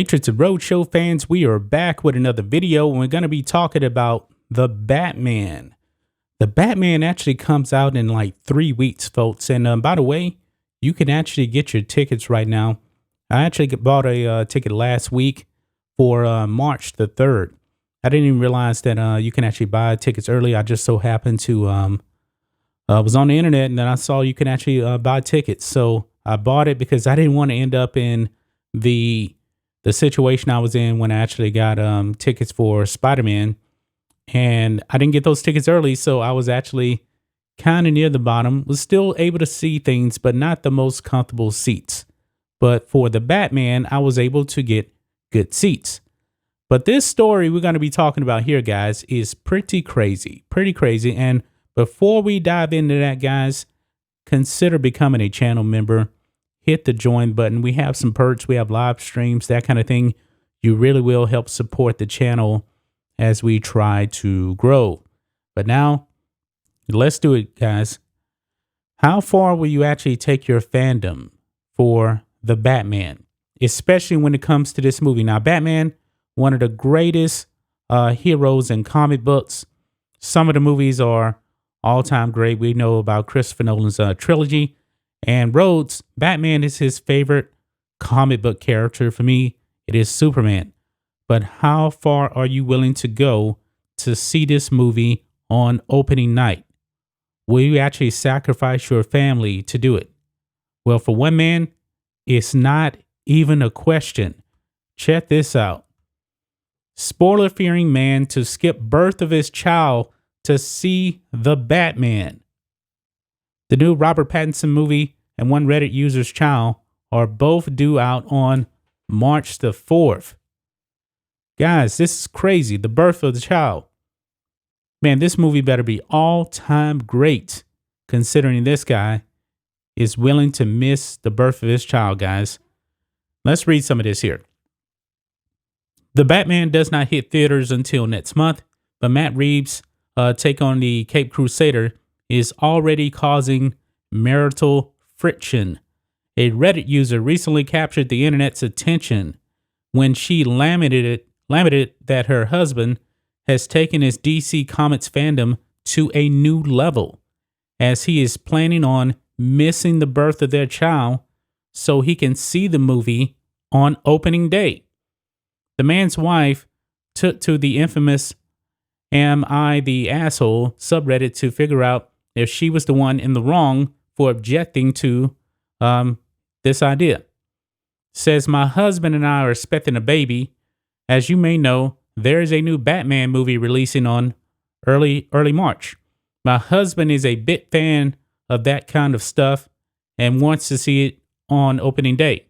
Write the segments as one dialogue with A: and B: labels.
A: Matrixx and Rhodes show fans, we are back with another video, and we're going to be talking about the Batman. The Batman actually comes out in like 3 weeks, folks. And by the way, you can actually get your tickets right now. I actually bought a ticket last week for March the 3rd. I didn't even realize that you can actually buy tickets early. I just so happened to was on the internet, and then I saw you can actually buy tickets. So I bought it because I didn't want to end up in the situation I was in when I actually got tickets for Spider-Man, and I didn't get those tickets early. So I was actually kind of near the bottom, was still able to see things, but not the most comfortable seats. But for the Batman, I was able to get good seats. But this story we're going to be talking about here, guys, is pretty crazy. And before we dive into that, guys, consider becoming a channel member. Hit the join button. We have some perks. We have live streams, that kind of thing. You really will help support the channel as we try to grow. But now, let's do it, guys. How far will you actually take your fandom for the Batman, especially when it comes to this movie? Now, Batman, one of the greatest heroes in comic books. Some of the movies are all-time great. We know about Christopher Nolan's trilogy. And Rhodes, Batman is his favorite comic book character. For me, it is Superman. But how far are you willing to go to see this movie on opening night? Will you actually sacrifice your family to do it? Well, for one man, it's not even a question. Check this out. Spoiler-fearing man to skip birth of his child to see the Batman. The new Robert Pattinson movie and one Reddit user's child are both due out on March the 4th. Guys, this is crazy. The birth of the child. Man, this movie better be all-time great, considering this guy is willing to miss the birth of his child, guys. Let's read some of this here. The Batman does not hit theaters until next month, but Matt Reeves' take on the Caped Crusader is already causing marital friction. A Reddit user recently captured the internet's attention when she lamented that her husband has taken his DC Comics fandom to a new level, as he is planning on missing the birth of their child so he can see the movie on opening day. The man's wife took to the infamous "Am I the Asshole" subreddit to figure out if she was the one in the wrong for objecting to this idea. Says, "My husband and I are expecting a baby. As you may know, there is a new Batman movie releasing on early March. My husband is a big fan of that kind of stuff and wants to see it on opening day.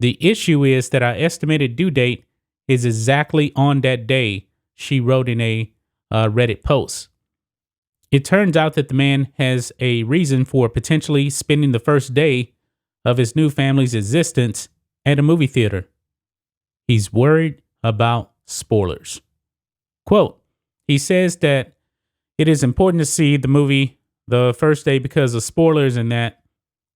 A: The issue is that our estimated due date is exactly on that day," she wrote in a Reddit post. It turns out that the man has a reason for potentially spending the first day of his new family's existence at a movie theater. He's worried about spoilers. Quote, he says that it is important to see the movie the first day because of spoilers, and that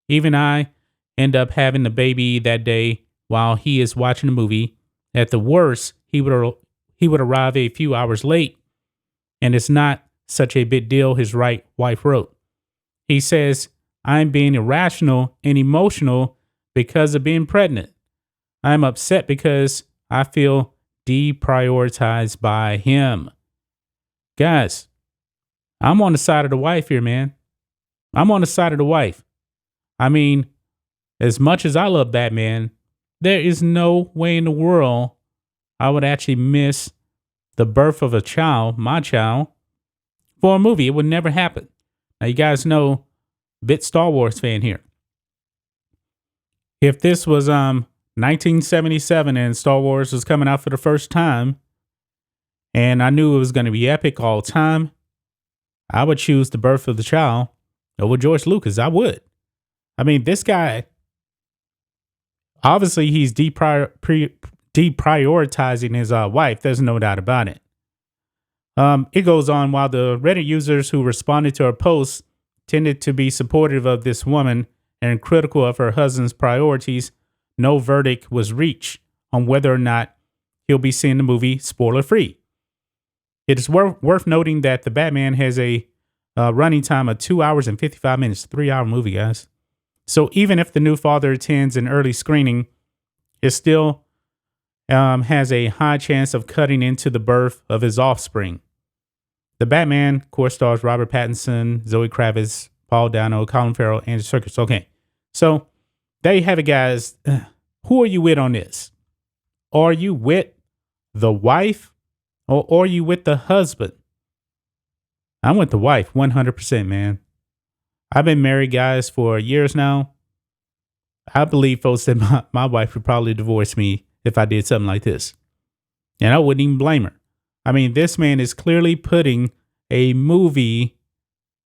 A: even I end up having the baby that day while he is watching the movie. At the worst, he would arrive a few hours late, and it's not such a big deal, his wife wrote. He says, "I'm being irrational and emotional because of being pregnant. I'm upset because I feel deprioritized by him." Guys, I'm on the side of the wife here, man. I'm on the side of the wife. I mean, as much as I love Batman, there is no way in the world I would actually miss the birth of a child, my child, for a movie. It would never happen. Now, you guys know, bit Star Wars fan here. If this was 1977 and Star Wars was coming out for the first time, and I knew it was going to be epic all the time, I would choose the birth of the child over George Lucas. I would. I mean, this guy, obviously he's deprioritizing his wife. There's no doubt about it. It goes on, while the Reddit users who responded to her posts tended to be supportive of this woman and critical of her husband's priorities, no verdict was reached on whether or not he'll be seeing the movie spoiler free. It is worth noting that The Batman has a running time of 2 hours and 55 minutes, 3-hour movie, guys. So even if the new father attends an early screening, it still has a high chance of cutting into the birth of his offspring. The Batman, of course, stars Robert Pattinson, Zoe Kravitz, Paul Dano, Colin Farrell, Andy Serkis. Okay, so there you have it, guys. Who are you with on this? Are you with the wife or are you with the husband? I'm with the wife, 100%, man. I've been married, guys, for years now. I believe, folks, that my wife would probably divorce me if I did something like this. And I wouldn't even blame her. I mean, this man is clearly putting a movie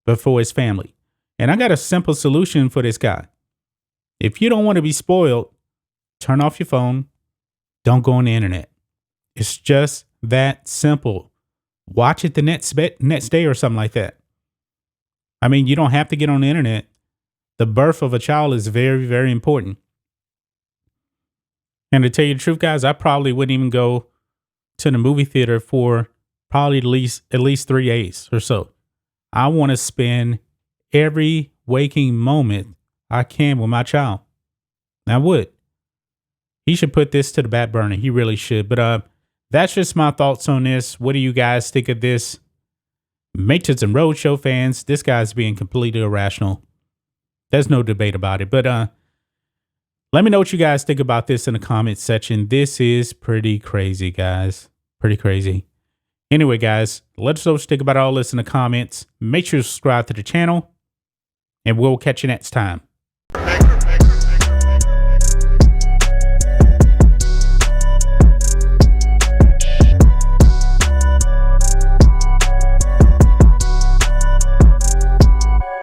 A: before his family. And I got a simple solution for this guy. If you don't want to be spoiled, turn off your phone. Don't go on the internet. It's just that simple. Watch it the next day or something like that. I mean, you don't have to get on the internet. The birth of a child is very, very important. And to tell you the truth, guys, I probably wouldn't even go to the movie theater for probably at least 3 days or so. I want to spend every waking moment I can with my child. I would. He should put this to the back burner. He really should. But that's just my thoughts on this. What do you guys think of this? Matrixx and Rhodes show fans, this guy's being completely irrational. There's no debate about it. But let me know what you guys think about this in the comments section. This is pretty crazy, guys. Pretty crazy. Anyway, guys, let us know what you think about all this in the comments. Make sure to subscribe to the channel, and we'll catch you next time.